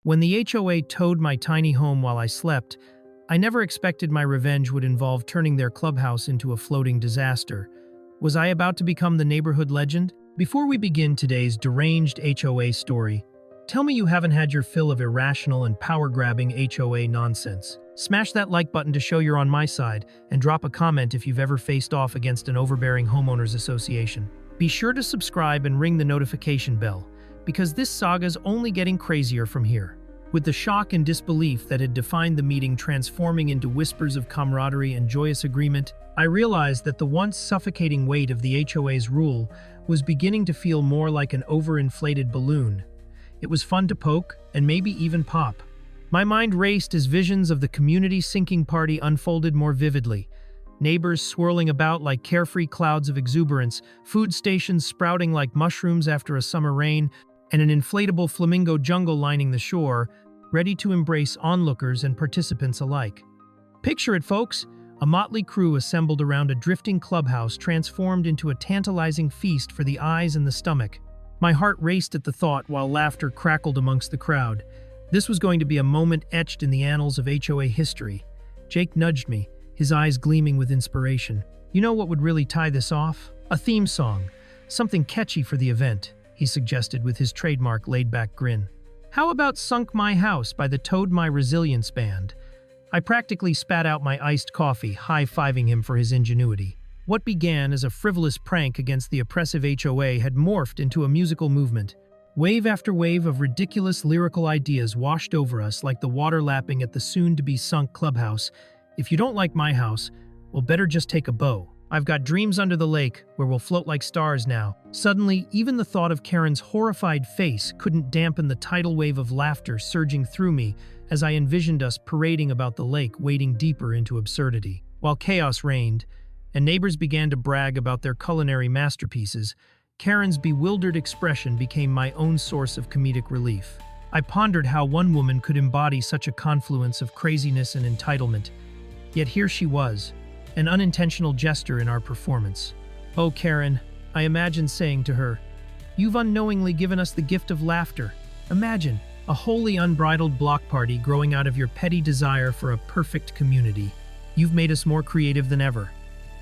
When the HOA towed my tiny home while I slept, I never expected my revenge would involve turning their clubhouse into a floating disaster. Was I about to become the neighborhood legend? Before we begin today's deranged HOA story, tell me you haven't had your fill of irrational and power-grabbing HOA nonsense. Smash that like button to show you're on my side, and drop a comment if you've ever faced off against an overbearing homeowners association. Be sure to subscribe and ring the notification bell, because this saga's only getting crazier from here. With the shock and disbelief that had defined the meeting transforming into whispers of camaraderie and joyous agreement, I realized that the once suffocating weight of the HOA's rule was beginning to feel more like an overinflated balloon. It was fun to poke, and maybe even pop. My mind raced as visions of the community sinking party unfolded more vividly. Neighbors swirling about like carefree clouds of exuberance, food stations sprouting like mushrooms after a summer rain, and an inflatable flamingo jungle lining the shore, ready to embrace onlookers and participants alike. Picture it, folks! A motley crew assembled around a drifting clubhouse transformed into a tantalizing feast for the eyes and the stomach. My heart raced at the thought while laughter crackled amongst the crowd. This was going to be a moment etched in the annals of HOA history. Jake nudged me, his eyes gleaming with inspiration. You know what would really tie this off? A theme song. Something catchy for the event, he suggested with his trademark laid-back grin. How about Sunk My House by the Toad My Resilience Band? I practically spat out my iced coffee, high-fiving him for his ingenuity. What began as a frivolous prank against the oppressive HOA had morphed into a musical movement. Wave after wave of ridiculous lyrical ideas washed over us like the water lapping at the soon-to-be-sunk clubhouse. If you don't like my house, well, better just take a bow. I've got dreams under the lake where we'll float like stars now. Suddenly, even the thought of Karen's horrified face couldn't dampen the tidal wave of laughter surging through me as I envisioned us parading about the lake, wading deeper into absurdity. While chaos reigned, and neighbors began to brag about their culinary masterpieces, Karen's bewildered expression became my own source of comedic relief. I pondered how one woman could embody such a confluence of craziness and entitlement, yet here she was, an unintentional jester in our performance. Oh, Karen, I imagined saying to her, you've unknowingly given us the gift of laughter. Imagine, a wholly unbridled block party growing out of your petty desire for a perfect community. You've made us more creative than ever.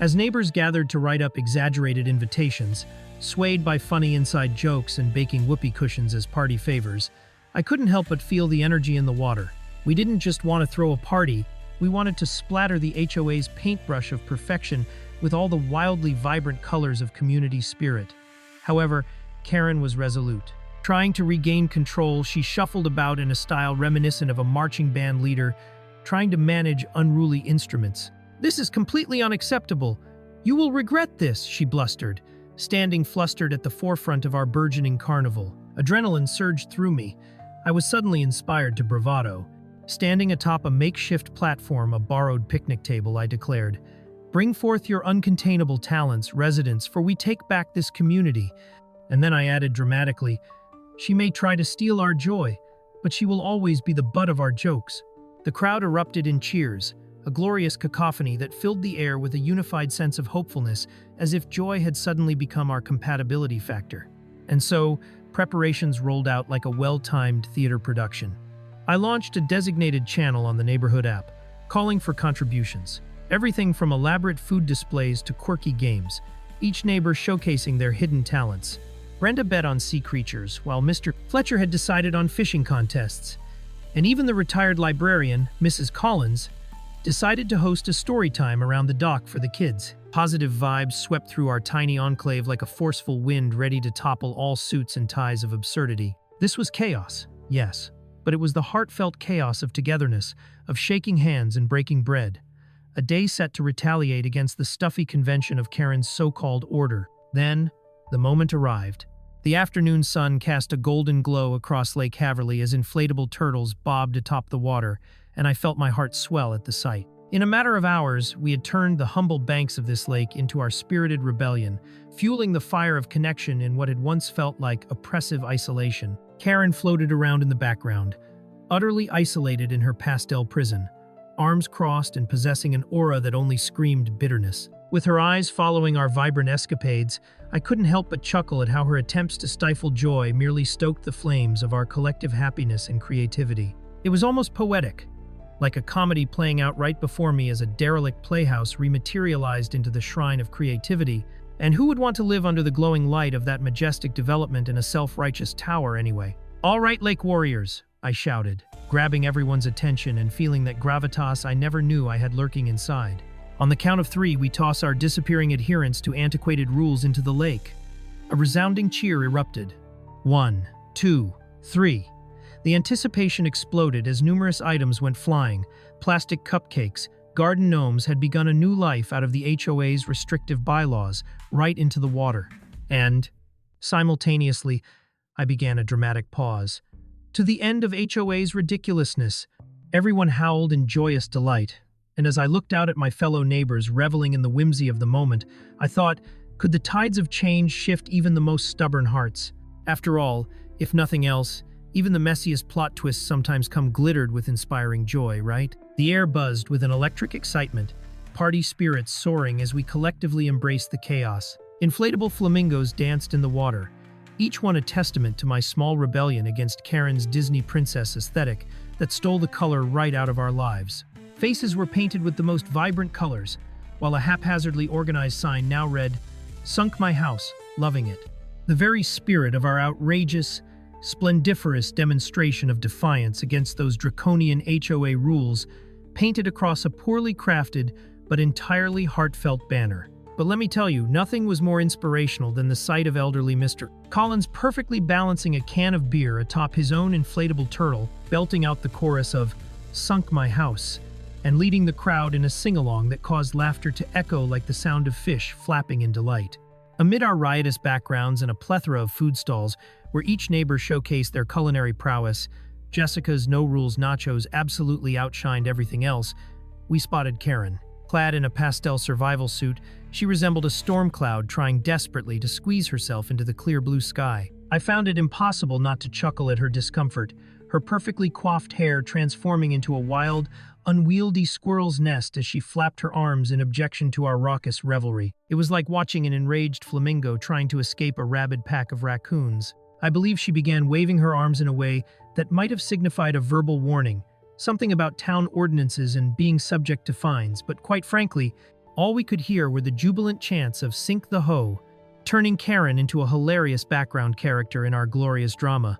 As neighbors gathered to write up exaggerated invitations, swayed by funny inside jokes and baking whoopee cushions as party favors, I couldn't help but feel the energy in the water. We didn't just want to throw a party, we wanted to splatter the HOA's paintbrush of perfection with all the wildly vibrant colors of community spirit. However, Karen was resolute. Trying to regain control, she shuffled about in a style reminiscent of a marching band leader, trying to manage unruly instruments. This is completely unacceptable. You will regret this, she blustered, standing flustered at the forefront of our burgeoning carnival. Adrenaline surged through me. I was suddenly inspired to bravado. Standing atop a makeshift platform, a borrowed picnic table, I declared, "Bring forth your uncontainable talents, residents, for we take back this community." And then I added dramatically, "She may try to steal our joy, but she will always be the butt of our jokes." The crowd erupted in cheers, a glorious cacophony that filled the air with a unified sense of hopefulness, as if joy had suddenly become our compatibility factor. And so, preparations rolled out like a well-timed theater production. I launched a designated channel on the neighborhood app, calling for contributions. Everything from elaborate food displays to quirky games, each neighbor showcasing their hidden talents. Brenda bet on sea creatures, while Mr. Fletcher had decided on fishing contests. And even the retired librarian, Mrs. Collins, decided to host a story time around the dock for the kids. Positive vibes swept through our tiny enclave like a forceful wind ready to topple all suits and ties of absurdity. This was chaos, yes. But it was the heartfelt chaos of togetherness, of shaking hands and breaking bread. A day set to retaliate against the stuffy convention of Karen's so-called order. Then, the moment arrived. The afternoon sun cast a golden glow across Lake Haverly as inflatable turtles bobbed atop the water, and I felt my heart swell at the sight. In a matter of hours, we had turned the humble banks of this lake into our spirited rebellion, fueling the fire of connection in what had once felt like oppressive isolation. Karen floated around in the background, utterly isolated in her pastel prison, arms crossed and possessing an aura that only screamed bitterness. With her eyes following our vibrant escapades, I couldn't help but chuckle at how her attempts to stifle joy merely stoked the flames of our collective happiness and creativity. It was almost poetic, like a comedy playing out right before me as a derelict playhouse rematerialized into the shrine of creativity. And who would want to live under the glowing light of that majestic development in a self-righteous tower anyway? "All right, Lake Warriors," I shouted, grabbing everyone's attention and feeling that gravitas I never knew I had lurking inside. On the count of 3, we toss our disappearing adherents to antiquated rules into the lake. A resounding cheer erupted. 1, 2, 3. The anticipation exploded as numerous items went flying. Plastic cupcakes, garden gnomes had begun a new life out of the HOA's restrictive bylaws, right into the water. And, simultaneously, I began a dramatic pause. To the end of HOA's ridiculousness, everyone howled in joyous delight. And as I looked out at my fellow neighbors reveling in the whimsy of the moment, I thought, could the tides of change shift even the most stubborn hearts? After all, if nothing else, even the messiest plot twists sometimes come glittered with inspiring joy, right? The air buzzed with an electric excitement, party spirits soaring as we collectively embraced the chaos. Inflatable flamingos danced in the water, each one a testament to my small rebellion against Karen's Disney princess aesthetic that stole the color right out of our lives. Faces were painted with the most vibrant colors, while a haphazardly organized sign now read, "Sunk my house, loving it." The very spirit of our outrageous, splendiferous demonstration of defiance against those draconian HOA rules painted across a poorly crafted but entirely heartfelt banner. But let me tell you, nothing was more inspirational than the sight of elderly Mr. Collins perfectly balancing a can of beer atop his own inflatable turtle, belting out the chorus of "Sunk my house," and leading the crowd in a sing-along that caused laughter to echo like the sound of fish flapping in delight. Amid our riotous backgrounds and a plethora of food stalls where each neighbor showcased their culinary prowess, Jessica's no-rules nachos absolutely outshined everything else, we spotted Karen. Clad in a pastel survival suit, she resembled a storm cloud trying desperately to squeeze herself into the clear blue sky. I found it impossible not to chuckle at her discomfort, her perfectly coiffed hair transforming into a wild, unwieldy squirrel's nest as she flapped her arms in objection to our raucous revelry. It was like watching an enraged flamingo trying to escape a rabid pack of raccoons. I believe she began waving her arms in a way that might have signified a verbal warning, something about town ordinances and being subject to fines, but quite frankly, all we could hear were the jubilant chants of "Sink the Hoe," turning Karen into a hilarious background character in our glorious drama.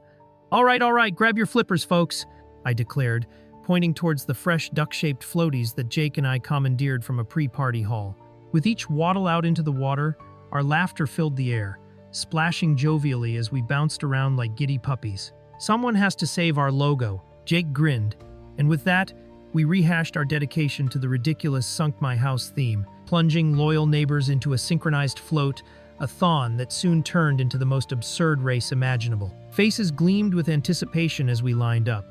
All right, grab your flippers, folks," I declared, pointing towards the fresh duck-shaped floaties that Jake and I commandeered from a pre-party hall. With each waddle out into the water, our laughter filled the air, splashing jovially as we bounced around like giddy puppies. "Someone has to save our logo," Jake grinned, and with that, we rehashed our dedication to the ridiculous Sunk My House theme, plunging loyal neighbors into a synchronized float, a thon that soon turned into the most absurd race imaginable. Faces gleamed with anticipation as we lined up,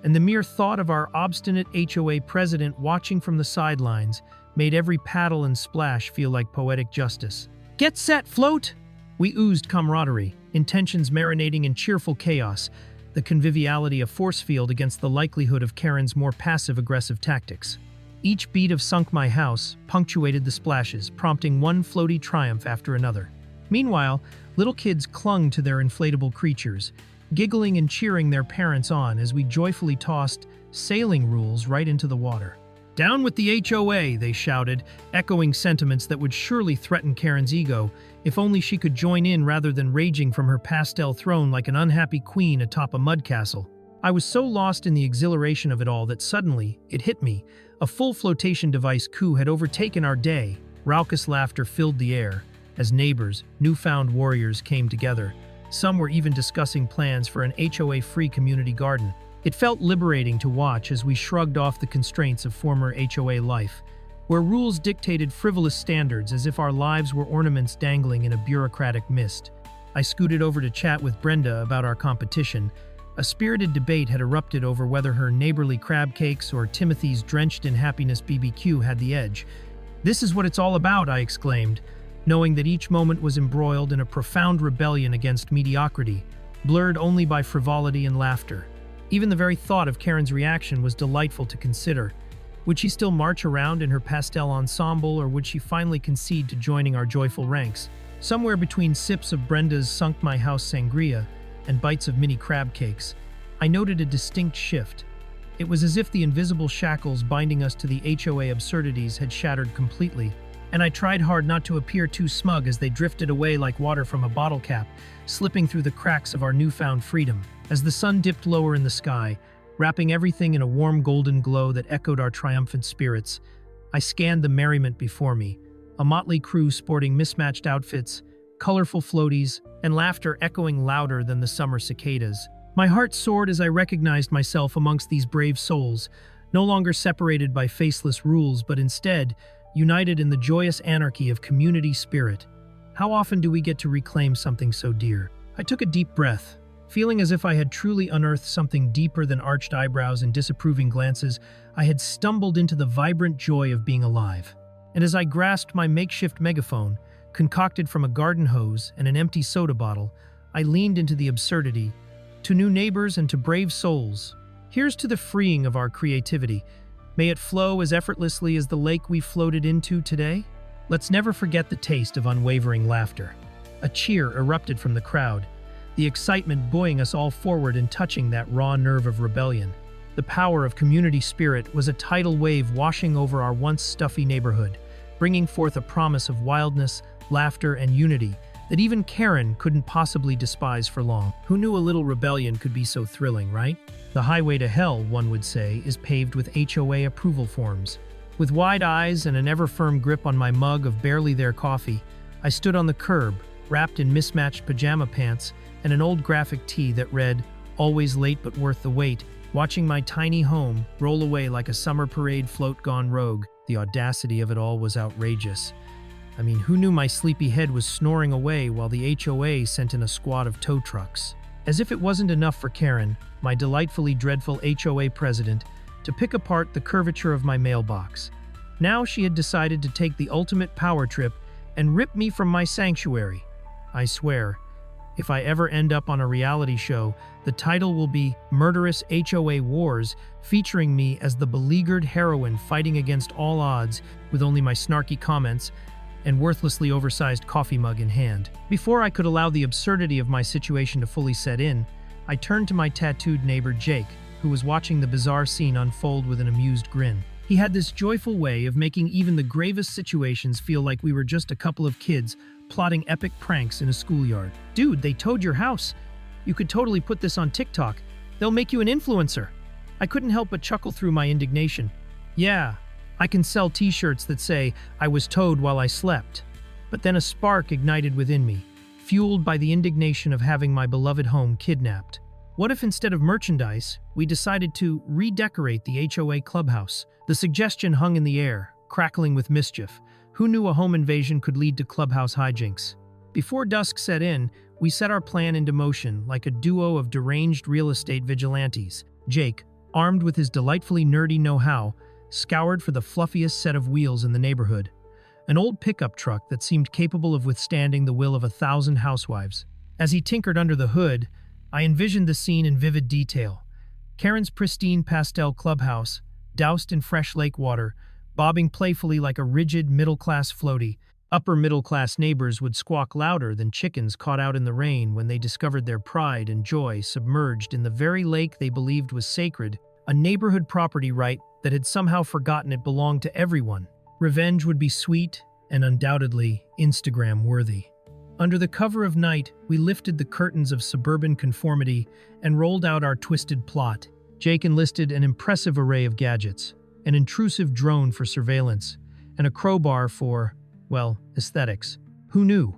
and the mere thought of our obstinate HOA president watching from the sidelines made every paddle and splash feel like poetic justice. "Get set, float!" We oozed camaraderie, intentions marinating in cheerful chaos, the conviviality a force field against the likelihood of Karen's more passive-aggressive tactics. Each beat of Sunk My House punctuated the splashes, prompting one floaty triumph after another. Meanwhile, little kids clung to their inflatable creatures, giggling and cheering their parents on as we joyfully tossed sailing rules right into the water. "Down with the HOA," they shouted, echoing sentiments that would surely threaten Karen's ego, if only she could join in rather than raging from her pastel throne like an unhappy queen atop a mud castle. I was so lost in the exhilaration of it all that suddenly, it hit me. A full flotation device coup had overtaken our day. Raucous laughter filled the air as neighbors, newfound warriors, came together. Some were even discussing plans for an HOA-free community garden. It felt liberating to watch as we shrugged off the constraints of former HOA life, where rules dictated frivolous standards as if our lives were ornaments dangling in a bureaucratic mist. I scooted over to chat with Brenda about our competition. A spirited debate had erupted over whether her neighborly crab cakes or Timothy's drenched-in-happiness BBQ had the edge. "This is what it's all about," I exclaimed, knowing that each moment was embroiled in a profound rebellion against mediocrity, blurred only by frivolity and laughter. Even the very thought of Karen's reaction was delightful to consider. Would she still march around in her pastel ensemble, or would she finally concede to joining our joyful ranks? Somewhere between sips of Brenda's Sunk My House sangria and bites of mini crab cakes, I noted a distinct shift. It was as if the invisible shackles binding us to the HOA absurdities had shattered completely, and I tried hard not to appear too smug as they drifted away like water from a bottle cap, slipping through the cracks of our newfound freedom. As the sun dipped lower in the sky, wrapping everything in a warm golden glow that echoed our triumphant spirits, I scanned the merriment before me, a motley crew sporting mismatched outfits, colorful floaties, and laughter echoing louder than the summer cicadas. My heart soared as I recognized myself amongst these brave souls, no longer separated by faceless rules, but instead united in the joyous anarchy of community spirit. How often do we get to reclaim something so dear? I took a deep breath, feeling as if I had truly unearthed something deeper than arched eyebrows and disapproving glances. I had stumbled into the vibrant joy of being alive. And as I grasped my makeshift megaphone, concocted from a garden hose and an empty soda bottle, I leaned into the absurdity. To new neighbors and to brave souls, here's to the freeing of our creativity. May it flow as effortlessly as the lake we floated into today. Let's never forget the taste of unwavering laughter. A cheer erupted from the crowd, the excitement buoying us all forward and touching that raw nerve of rebellion. The power of community spirit was a tidal wave washing over our once stuffy neighborhood, bringing forth a promise of wildness, laughter, and unity that even Karen couldn't possibly despise for long. Who knew a little rebellion could be so thrilling, right? The highway to hell, one would say, is paved with HOA approval forms. With wide eyes and an ever-firm grip on my mug of barely there coffee, I stood on the curb, wrapped in mismatched pajama pants and an old graphic tee that read, "Always late but worth the wait," watching my tiny home roll away like a summer parade float gone rogue. The audacity of it all was outrageous. I mean, who knew my sleepy head was snoring away while the HOA sent in a squad of tow trucks? As if it wasn't enough for Karen, my delightfully dreadful HOA president, to pick apart the curvature of my mailbox. Now she had decided to take the ultimate power trip and rip me from my sanctuary. I swear, if I ever end up on a reality show, the title will be Murderous HOA Wars, featuring me as the beleaguered heroine fighting against all odds with only my snarky comments and worthlessly oversized coffee mug in hand. Before I could allow the absurdity of my situation to fully set in, I turned to my tattooed neighbor Jake, who was watching the bizarre scene unfold with an amused grin. He had this joyful way of making even the gravest situations feel like we were just a couple of kids plotting epic pranks in a schoolyard. "Dude, they towed your house. You could totally put this on TikTok. They'll make you an influencer." I couldn't help but chuckle through my indignation. Yeah, I can sell t-shirts that say, "I was towed while I slept." But then a spark ignited within me, fueled by the indignation of having my beloved home kidnapped. What if instead of merchandise, we decided to redecorate the HOA clubhouse? The suggestion hung in the air, crackling with mischief. Who knew a home invasion could lead to clubhouse hijinks? Before dusk set in, we set our plan into motion like a duo of deranged real estate vigilantes. Jake, armed with his delightfully nerdy know-how, scoured for the fluffiest set of wheels in the neighborhood. An old pickup truck that seemed capable of withstanding the will of 1,000 housewives. As he tinkered under the hood, I envisioned the scene in vivid detail. Karen's pristine pastel clubhouse, doused in fresh lake water, bobbing playfully like a rigid middle-class floaty. Upper middle-class neighbors would squawk louder than chickens caught out in the rain when they discovered their pride and joy submerged in the very lake they believed was sacred, a neighborhood property right that had somehow forgotten it belonged to everyone. Revenge would be sweet and undoubtedly Instagram-worthy. Under the cover of night, we lifted the curtains of suburban conformity and rolled out our twisted plot. Jake enlisted an impressive array of gadgets, an intrusive drone for surveillance, and a crowbar for, well, aesthetics. Who knew?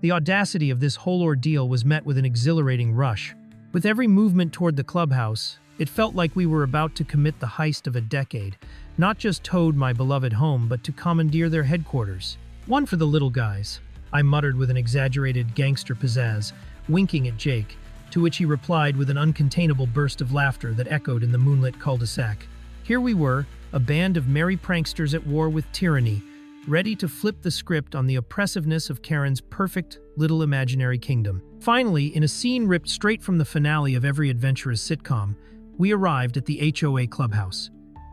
The audacity of this whole ordeal was met with an exhilarating rush. With every movement toward the clubhouse, it felt like we were about to commit the heist of a decade, not just towed my beloved home, but to commandeer their headquarters. One for the little guys, I muttered with an exaggerated gangster pizzazz, winking at Jake, to which he replied with an uncontainable burst of laughter that echoed in the moonlit cul-de-sac. Here we were, a band of merry pranksters at war with tyranny, ready to flip the script on the oppressiveness of Karen's perfect little imaginary kingdom. Finally, in a scene ripped straight from the finale of every adventurous sitcom, we arrived at the HOA clubhouse.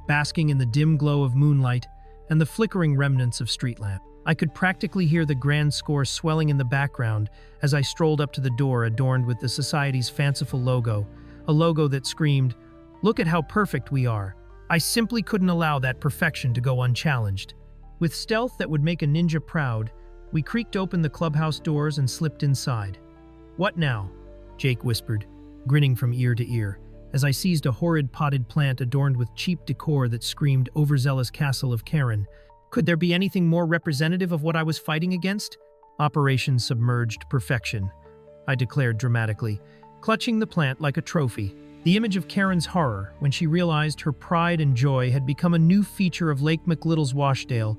basking in the dim glow of moonlight and the flickering remnants of street lamp. I could practically hear the grand score swelling in the background as I strolled up to the door adorned with the society's fanciful logo, a logo that screamed, "Look at how perfect we are." I simply couldn't allow that perfection to go unchallenged. With stealth that would make a ninja proud, we creaked open the clubhouse doors and slipped inside. "What now?" Jake whispered, grinning from ear to ear, as I seized a horrid potted plant adorned with cheap decor that screamed overzealous castle of Karen. Could there be anything more representative of what I was fighting against? Operation Submerged Perfection, I declared dramatically, clutching the plant like a trophy. The image of Karen's horror when she realized her pride and joy had become a new feature of Lake McLittle's Washdale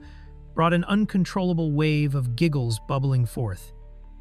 brought an uncontrollable wave of giggles bubbling forth.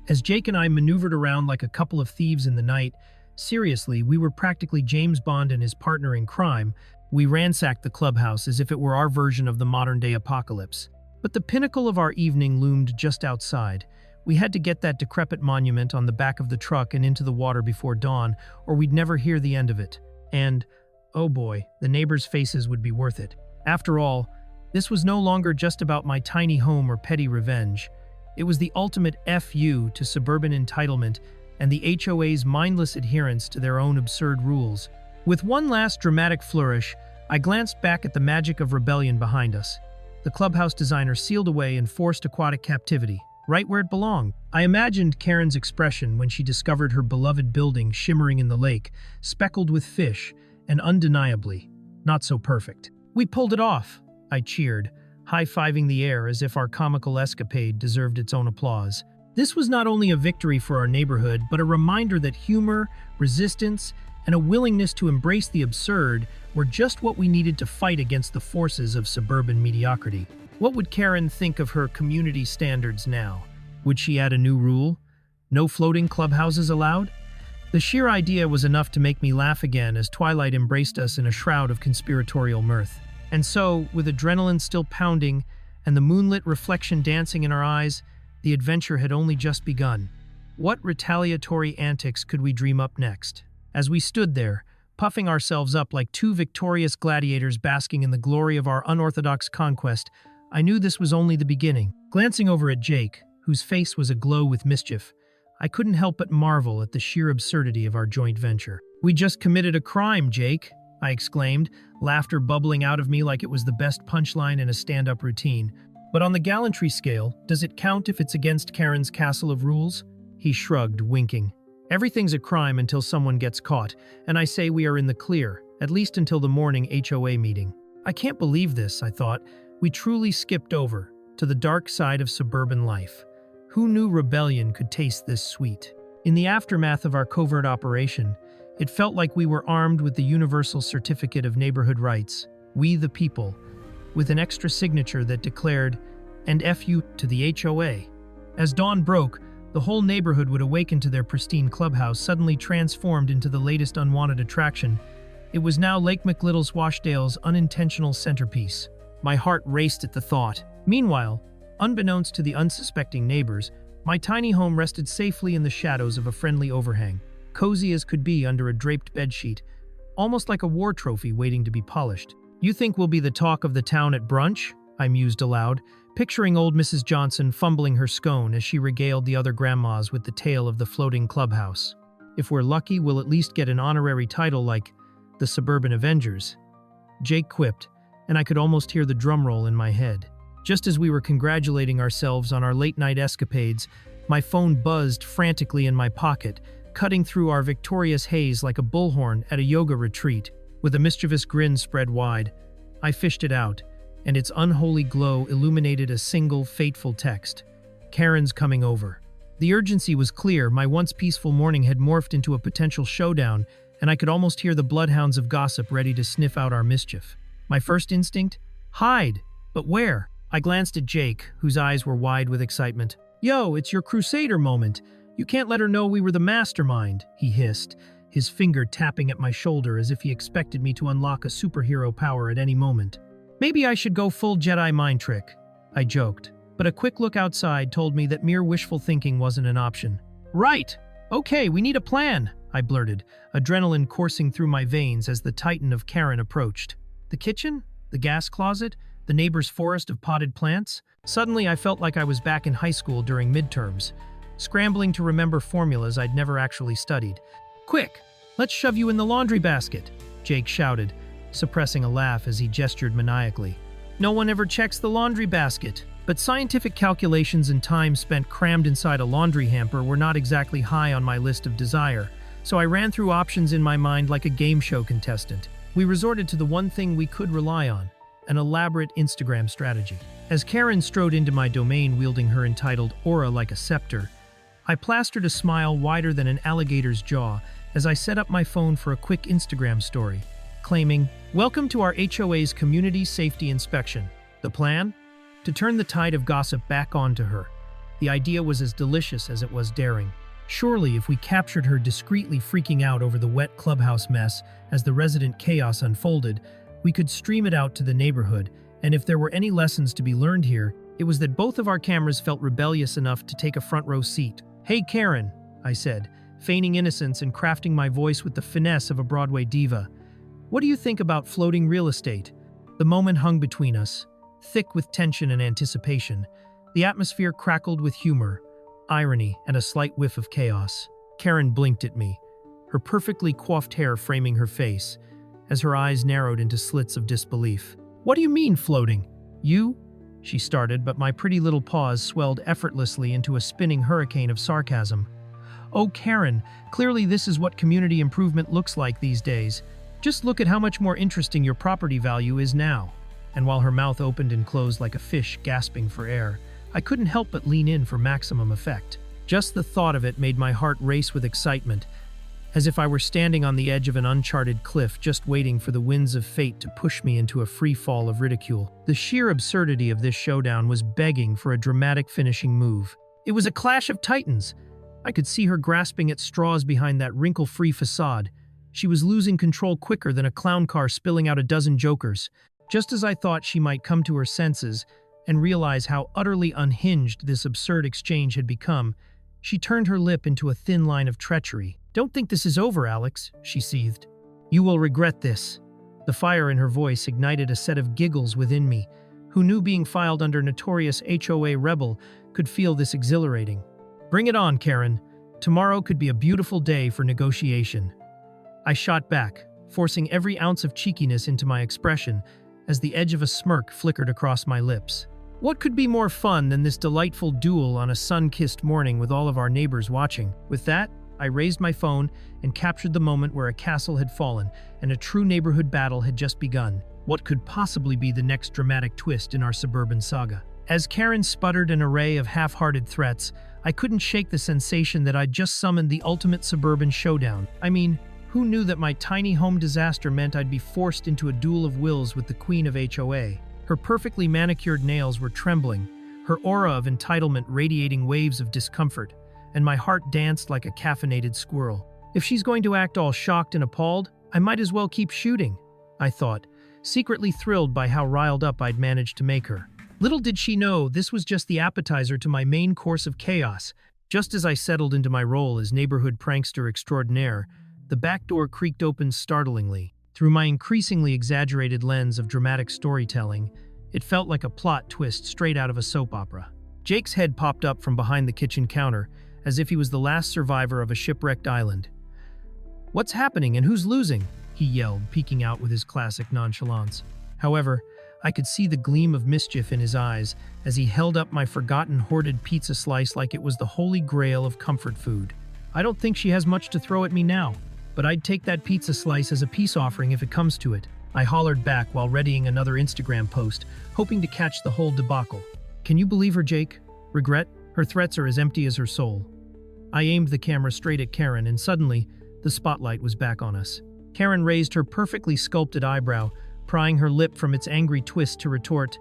As Jake and I maneuvered around like a couple of thieves in the night, seriously, we were practically James Bond and his partner in crime. We ransacked the clubhouse as if it were our version of the modern-day apocalypse. But the pinnacle of our evening loomed just outside. We had to get that decrepit monument on the back of the truck and into the water before dawn, or we'd never hear the end of it. And, oh boy, the neighbors' faces would be worth it. After all, this was no longer just about my tiny home or petty revenge. It was the ultimate FU to suburban entitlement and the HOA's mindless adherence to their own absurd rules. With one last dramatic flourish, I glanced back at the magic of rebellion behind us. The clubhouse designer sealed away in forced aquatic captivity, right where it belonged. I imagined Karen's expression when she discovered her beloved building shimmering in the lake, speckled with fish, and undeniably not so perfect. "We pulled it off," I cheered, high-fiving the air as if our comical escapade deserved its own applause. This was not only a victory for our neighborhood, but a reminder that humor, resistance, and a willingness to embrace the absurd were just what we needed to fight against the forces of suburban mediocrity. What would Karen think of her community standards now? Would she add a new rule? No floating clubhouses allowed? The sheer idea was enough to make me laugh again as twilight embraced us in a shroud of conspiratorial mirth. And so, with adrenaline still pounding and the moonlit reflection dancing in our eyes, the adventure had only just begun. What retaliatory antics could we dream up next? As we stood there, puffing ourselves up like two victorious gladiators basking in the glory of our unorthodox conquest, I knew this was only the beginning. Glancing over at Jake, whose face was aglow with mischief, I couldn't help but marvel at the sheer absurdity of our joint venture. "We just committed a crime, Jake," I exclaimed, laughter bubbling out of me like it was the best punchline in a stand-up routine. "But on the gallantry scale, does it count if it's against Karen's castle of rules?" He shrugged, winking. "Everything's a crime until someone gets caught, and I say we are in the clear, at least until the morning HOA meeting." I can't believe this, I thought. We truly skipped over to the dark side of suburban life. Who knew rebellion could taste this sweet? In the aftermath of our covert operation, it felt like we were armed with the Universal Certificate of Neighborhood Rights, We the People, with an extra signature that declared, "And FU to the HOA." As dawn broke, the whole neighborhood would awaken to their pristine clubhouse suddenly transformed into the latest unwanted attraction. It was now Lake McLittle's Washdale's unintentional centerpiece. My heart raced at the thought. Meanwhile, unbeknownst to the unsuspecting neighbors, my tiny home rested safely in the shadows of a friendly overhang, cozy as could be under a draped bedsheet, almost like a war trophy waiting to be polished. "You think we'll be the talk of the town at brunch?" I mused aloud, picturing old Mrs. Johnson fumbling her scone as she regaled the other grandmas with the tale of the floating clubhouse. "If we're lucky, we'll at least get an honorary title like the Suburban Avengers," Jake quipped, and I could almost hear the drum roll in my head. Just as we were congratulating ourselves on our late-night escapades, my phone buzzed frantically in my pocket, cutting through our victorious haze like a bullhorn at a yoga retreat. With a mischievous grin spread wide, I fished it out, and its unholy glow illuminated a single, fateful text. "Karen's coming over." The urgency was clear. My once peaceful morning had morphed into a potential showdown, and I could almost hear the bloodhounds of gossip ready to sniff out our mischief. My first instinct? Hide! But where? I glanced at Jake, whose eyes were wide with excitement. "Yo, it's your Crusader moment. You can't let her know we were the mastermind," he hissed, his finger tapping at my shoulder as if he expected me to unlock a superhero power at any moment. "Maybe I should go full Jedi mind trick," I joked, but a quick look outside told me that mere wishful thinking wasn't an option. "Right! Okay, we need a plan," I blurted, adrenaline coursing through my veins as the Titan of Karen approached. "The kitchen?" the gas closet, the neighbor's forest of potted plants. Suddenly, I felt like I was back in high school during midterms, scrambling to remember formulas I'd never actually studied. "Quick, let's shove you in the laundry basket," Jake shouted, suppressing a laugh as he gestured maniacally. No one ever checks the laundry basket, but scientific calculations and time spent crammed inside a laundry hamper were not exactly high on my list of desire, so I ran through options in my mind like a game show contestant. We resorted to the one thing we could rely on, an elaborate Instagram strategy. As Karen strode into my domain wielding her entitled aura like a scepter, I plastered a smile wider than an alligator's jaw as I set up my phone for a quick Instagram story, claiming, "Welcome to our HOA's community safety inspection." The plan? To turn the tide of gossip back onto her. The idea was as delicious as it was daring. Surely, if we captured her discreetly freaking out over the wet clubhouse mess as the resident chaos unfolded, we could stream it out to the neighborhood, and if there were any lessons to be learned here, it was that both of our cameras felt rebellious enough to take a front row seat. "Hey Karen," I said, feigning innocence and crafting my voice with the finesse of a Broadway diva. "What do you think about floating real estate?" The moment hung between us, thick with tension and anticipation. The atmosphere crackled with humor, irony, and a slight whiff of chaos. Karen blinked at me, her perfectly coiffed hair framing her face, as her eyes narrowed into slits of disbelief. "What do you mean, floating? You?" she started, but my pretty little paws swelled effortlessly into a spinning hurricane of sarcasm. "Oh, Karen, clearly this is what community improvement looks like these days. Just look at how much more interesting your property value is now." And while her mouth opened and closed like a fish gasping for air, I couldn't help but lean in for maximum effect. Just the thought of it made my heart race with excitement, as if I were standing on the edge of an uncharted cliff just waiting for the winds of fate to push me into a free fall of ridicule. The sheer absurdity of this showdown was begging for a dramatic finishing move. It was a clash of titans. I could see her grasping at straws behind that wrinkle-free facade. She was losing control quicker than a clown car spilling out a dozen jokers. Just as I thought she might come to her senses and realize how utterly unhinged this absurd exchange had become, she turned her lip into a thin line of treachery. "Don't think this is over, Alex," she seethed. "You will regret this." The fire in her voice ignited a set of giggles within me. Who knew being filed under notorious HOA rebel could feel this exhilarating? "Bring it on, Karen. Tomorrow could be a beautiful day for negotiation." I shot back, forcing every ounce of cheekiness into my expression as the edge of a smirk flickered across my lips. What could be more fun than this delightful duel on a sun-kissed morning with all of our neighbors watching? With that, I raised my phone and captured the moment where a castle had fallen and a true neighborhood battle had just begun. What could possibly be the next dramatic twist in our suburban saga? As Karen sputtered an array of half-hearted threats, I couldn't shake the sensation that I'd just summoned the ultimate suburban showdown. I mean, who knew that my tiny home disaster meant I'd be forced into a duel of wills with the queen of HOA? Her perfectly manicured nails were trembling, her aura of entitlement radiating waves of discomfort, and my heart danced like a caffeinated squirrel. If she's going to act all shocked and appalled, I might as well keep shooting, I thought, secretly thrilled by how riled up I'd managed to make her. Little did she know this was just the appetizer to my main course of chaos. Just as I settled into my role as neighborhood prankster extraordinaire, the back door creaked open startlingly. Through my increasingly exaggerated lens of dramatic storytelling, it felt like a plot twist straight out of a soap opera. Jake's head popped up from behind the kitchen counter, as if he was the last survivor of a shipwrecked island. "What's happening and who's losing?" he yelled, peeking out with his classic nonchalance. However, I could see the gleam of mischief in his eyes as he held up my forgotten hoarded pizza slice like it was the holy grail of comfort food. "I don't think she has much to throw at me now, but I'd take that pizza slice as a peace offering if it comes to it," I hollered back while readying another Instagram post, hoping to catch the whole debacle. Can you believe her, Jake? Regret? Her threats are as empty as her soul. I aimed the camera straight at Karen, and suddenly, the spotlight was back on us. Karen raised her perfectly sculpted eyebrow, prying her lip from its angry twist to retort,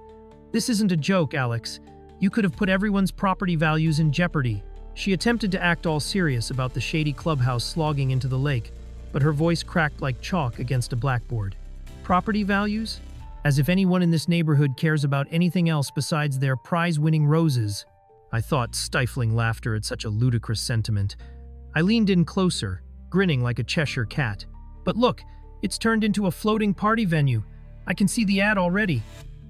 "This isn't a joke, Alex. You could have put everyone's property values in jeopardy." She attempted to act all serious about the shady clubhouse slogging into the lake, but her voice cracked like chalk against a blackboard. "Property values? As if anyone in this neighborhood cares about anything else besides their prize-winning roses," I thought, stifling laughter at such a ludicrous sentiment. I leaned in closer, grinning like a Cheshire cat. "But look, it's turned into a floating party venue. I can see the ad already.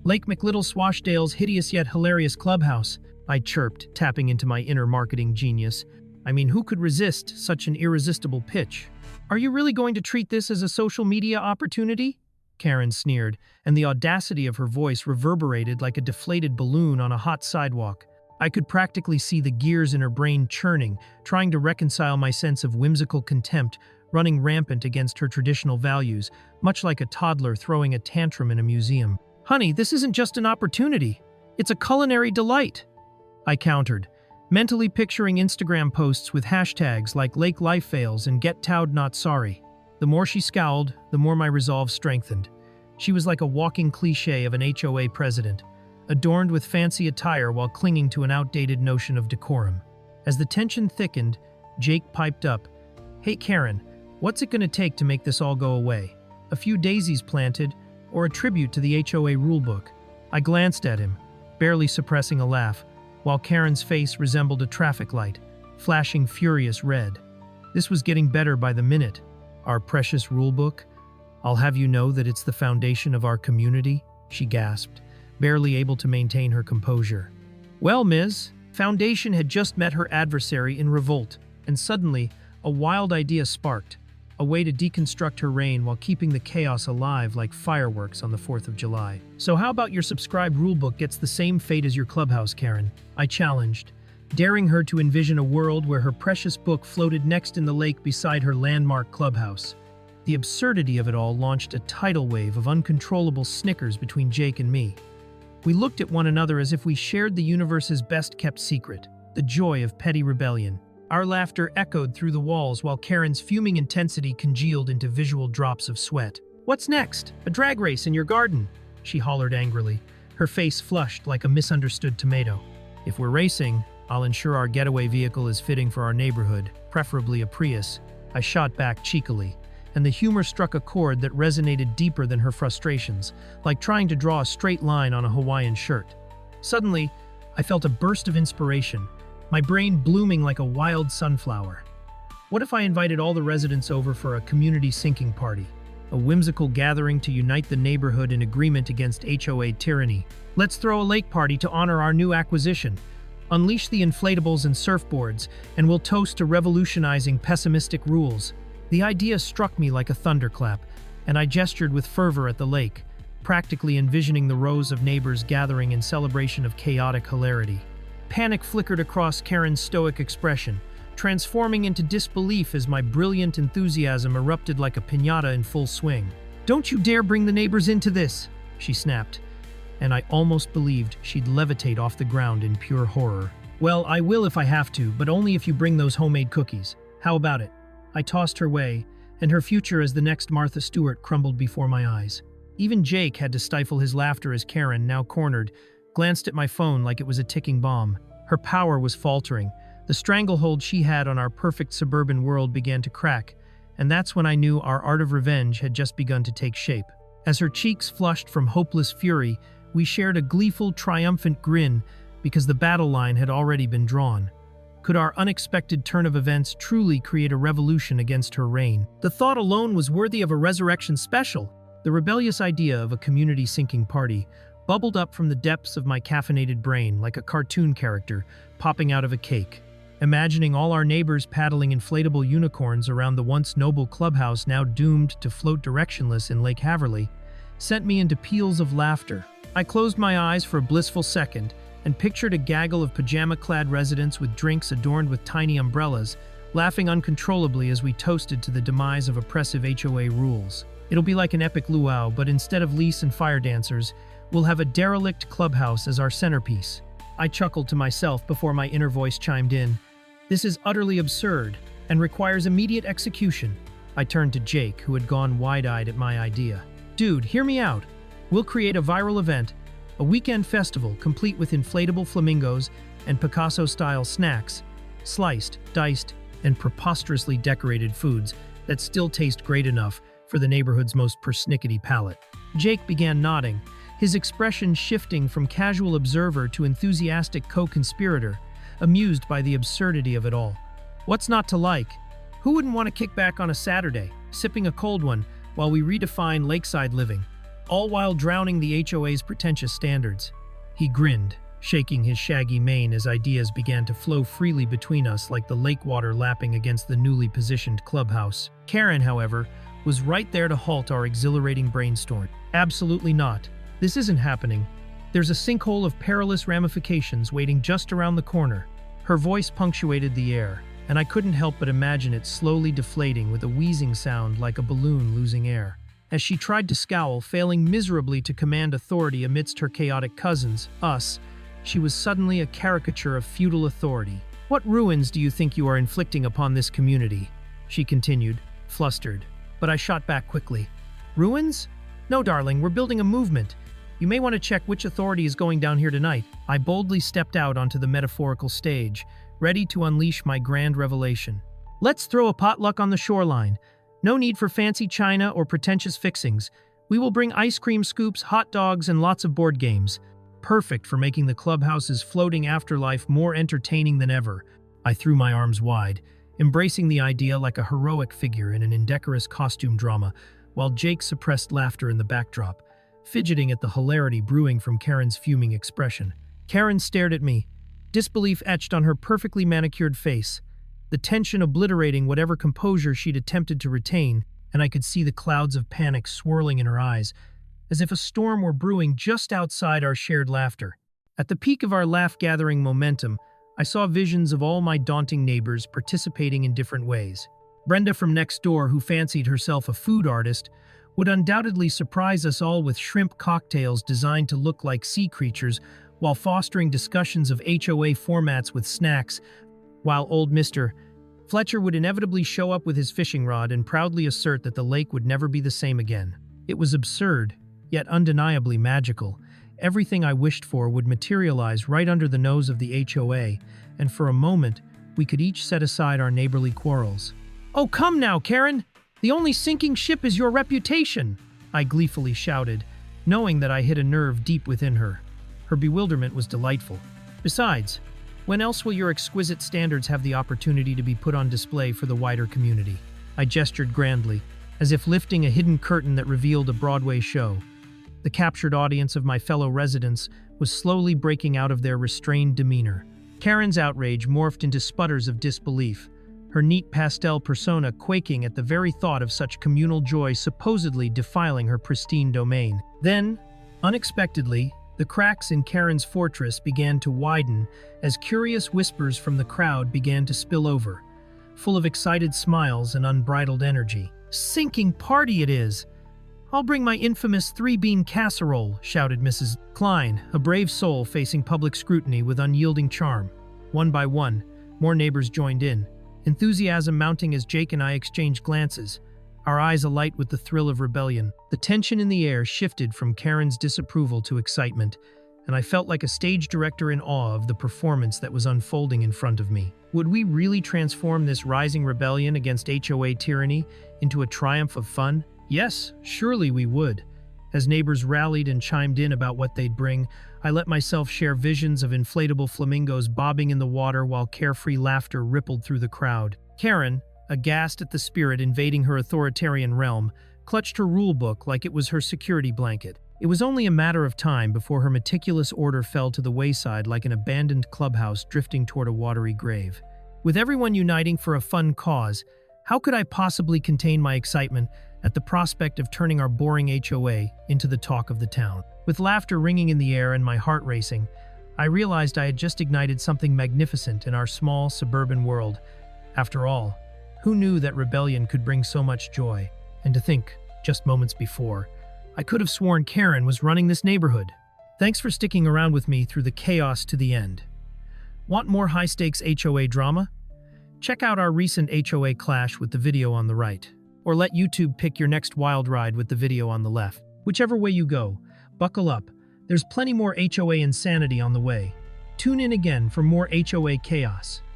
Lake McLittle Swashdale's hideous yet hilarious clubhouse, I chirped, tapping into my inner marketing genius. I mean, who could resist such an irresistible pitch? Are you really going to treat this as a social media opportunity? Karen sneered, and the audacity of her voice reverberated like a deflated balloon on a hot sidewalk. I could practically see the gears in her brain churning, trying to reconcile my sense of whimsical contempt running rampant against her traditional values, much like a toddler throwing a tantrum in a museum. Honey, this isn't just an opportunity. It's a culinary delight, I countered, mentally picturing Instagram posts with hashtags like Lake Life Fails and Get Towed Not Sorry. The more she scowled, the more my resolve strengthened. She was like a walking cliché of an HOA president, adorned with fancy attire while clinging to an outdated notion of decorum. As the tension thickened, Jake piped up, "Hey Karen, what's it gonna take to make this all go away? A few daisies planted, or a tribute to the HOA rulebook?" I glanced at him, barely suppressing a laugh, while Karen's face resembled a traffic light, flashing furious red. This was getting better by the minute. "Our precious rulebook? I'll have you know that it's the foundation of our community," she gasped, barely able to maintain her composure. Well, Ms. Foundation had just met her adversary in revolt, and suddenly, a wild idea sparked, a way to deconstruct her reign while keeping the chaos alive like fireworks on the 4th of July. "So how about your subscribed rulebook gets the same fate as your clubhouse, Karen?" I challenged, daring her to envision a world where her precious book floated next in the lake beside her landmark clubhouse. The absurdity of it all launched a tidal wave of uncontrollable snickers between Jake and me. We looked at one another as if we shared the universe's best-kept secret, the joy of petty rebellion. Our laughter echoed through the walls while Karen's fuming intensity congealed into visual drops of sweat. "What's next? A drag race in your garden?" she hollered angrily, her face flushed like a misunderstood tomato. "If we're racing, I'll ensure our getaway vehicle is fitting for our neighborhood, preferably a Prius," I shot back cheekily, and the humor struck a chord that resonated deeper than her frustrations, like trying to draw a straight line on a Hawaiian shirt. Suddenly, I felt a burst of inspiration, my brain blooming like a wild sunflower. What if I invited all the residents over for a community sinking party? A whimsical gathering to unite the neighborhood in agreement against HOA tyranny. Let's throw a lake party to honor our new acquisition. Unleash the inflatables and surfboards, and we'll toast to revolutionizing pessimistic rules. The idea struck me like a thunderclap, and I gestured with fervor at the lake, practically envisioning the rows of neighbors gathering in celebration of chaotic hilarity. Panic flickered across Karen's stoic expression, transforming into disbelief as my brilliant enthusiasm erupted like a piñata in full swing. "Don't you dare bring the neighbors into this," she snapped, and I almost believed she'd levitate off the ground in pure horror. "Well, I will if I have to, but only if you bring those homemade cookies. How about it?" I tossed her way, and her future as the next Martha Stewart crumbled before my eyes. Even Jake had to stifle his laughter as Karen, now cornered, glanced at my phone like it was a ticking bomb. Her power was faltering. The stranglehold she had on our perfect suburban world began to crack, and that's when I knew our art of revenge had just begun to take shape. As her cheeks flushed from hopeless fury, we shared a gleeful, triumphant grin because the battle line had already been drawn. Could our unexpected turn of events truly create a revolution against her reign? The thought alone was worthy of a resurrection special. The rebellious idea of a community sinking party bubbled up from the depths of my caffeinated brain like a cartoon character popping out of a cake. Imagining all our neighbors paddling inflatable unicorns around the once noble clubhouse now doomed to float directionless in Lake Haverly sent me into peals of laughter. I closed my eyes for a blissful second and pictured a gaggle of pajama-clad residents with drinks adorned with tiny umbrellas, laughing uncontrollably as we toasted to the demise of oppressive HOA rules. It'll be like an epic luau, but instead of Lise and fire dancers, we'll have a derelict clubhouse as our centerpiece. I chuckled to myself before my inner voice chimed in. This is utterly absurd and requires immediate execution. I turned to Jake, who had gone wide-eyed at my idea. "Dude, hear me out. We'll create a viral event, a weekend festival complete with inflatable flamingos and Picasso-style snacks, sliced, diced, and preposterously decorated foods that still taste great enough for the neighborhood's most persnickety palate." Jake began nodding, his expression shifting from casual observer to enthusiastic co-conspirator, amused by the absurdity of it all. What's not to like? Who wouldn't want to kick back on a Saturday, sipping a cold one, while we redefine lakeside living? all while drowning the HOA's pretentious standards. He grinned, shaking his shaggy mane as ideas began to flow freely between us like the lake water lapping against the newly positioned clubhouse. Karen, however, was right there to halt our exhilarating brainstorm. Absolutely not. This isn't happening. There's a sinkhole of perilous ramifications waiting just around the corner. Her voice punctuated the air, and I couldn't help but imagine it slowly deflating with a wheezing sound like a balloon losing air. As she tried to scowl, failing miserably to command authority amidst her chaotic cousins, us, she was suddenly a caricature of feudal authority. "What ruins do you think you are inflicting upon this community?" she continued, flustered. But I shot back quickly. "Ruins? No, darling, we're building a movement. You may want to check which authority is going down here tonight." I boldly stepped out onto the metaphorical stage, ready to unleash my grand revelation. "Let's throw a potluck on the shoreline. No need for fancy china or pretentious fixings. We will bring ice cream scoops, hot dogs, and lots of board games. Perfect for making the clubhouse's floating afterlife more entertaining than ever." I threw my arms wide, embracing the idea like a heroic figure in an indecorous costume drama, while Jake suppressed laughter in the backdrop, fidgeting at the hilarity brewing from Karen's fuming expression. Karen stared at me, disbelief etched on her perfectly manicured face, the tension obliterating whatever composure she'd attempted to retain, and I could see the clouds of panic swirling in her eyes, as if a storm were brewing just outside our shared laughter. At the peak of our laugh-gathering momentum, I saw visions of all my daunting neighbors participating in different ways. Brenda from next door, who fancied herself a food artist, would undoubtedly surprise us all with shrimp cocktails designed to look like sea creatures while fostering discussions of HOA formats with snacks, while old Mr. Fletcher would inevitably show up with his fishing rod and proudly assert that the lake would never be the same again. It was absurd, yet undeniably magical. Everything I wished for would materialize right under the nose of the HOA, and for a moment, we could each set aside our neighborly quarrels. "Oh, come now, Karen! The only sinking ship is your reputation!" I gleefully shouted, knowing that I hit a nerve deep within her. Her bewilderment was delightful. "Besides, when else will your exquisite standards have the opportunity to be put on display for the wider community?" I gestured grandly, as if lifting a hidden curtain that revealed a Broadway show. The captured audience of my fellow residents was slowly breaking out of their restrained demeanor. Karen's outrage morphed into sputters of disbelief, her neat pastel persona quaking at the very thought of such communal joy supposedly defiling her pristine domain. Then, unexpectedly, the cracks in Karen's fortress began to widen as curious whispers from the crowd began to spill over, full of excited smiles and unbridled energy. "Sinking party it is! I'll bring my infamous three-bean casserole," shouted Mrs. Klein, a brave soul facing public scrutiny with unyielding charm. One by one, more neighbors joined in, enthusiasm mounting as Jake and I exchanged glances, our eyes alight with the thrill of rebellion. The tension in the air shifted from Karen's disapproval to excitement, and I felt like a stage director in awe of the performance that was unfolding in front of me. Would we really transform this rising rebellion against HOA tyranny into a triumph of fun? Yes, surely we would. As neighbors rallied and chimed in about what they'd bring, I let myself share visions of inflatable flamingos bobbing in the water while carefree laughter rippled through the crowd. Karen, aghast at the spirit invading her authoritarian realm, clutched her rule book like it was her security blanket. It was only a matter of time before her meticulous order fell to the wayside like an abandoned clubhouse drifting toward a watery grave. With everyone uniting for a fun cause, how could I possibly contain my excitement at the prospect of turning our boring HOA into the talk of the town? With laughter ringing in the air and my heart racing, I realized I had just ignited something magnificent in our small suburban world. After all, who knew that rebellion could bring so much joy? And to think, just moments before, I could have sworn Karen was running this neighborhood. Thanks for sticking around with me through the chaos to the end. Want more high-stakes HOA drama? Check out our recent HOA clash with the video on the right. Or let YouTube pick your next wild ride with the video on the left. Whichever way you go, buckle up. There's plenty more HOA insanity on the way. Tune in again for more HOA chaos.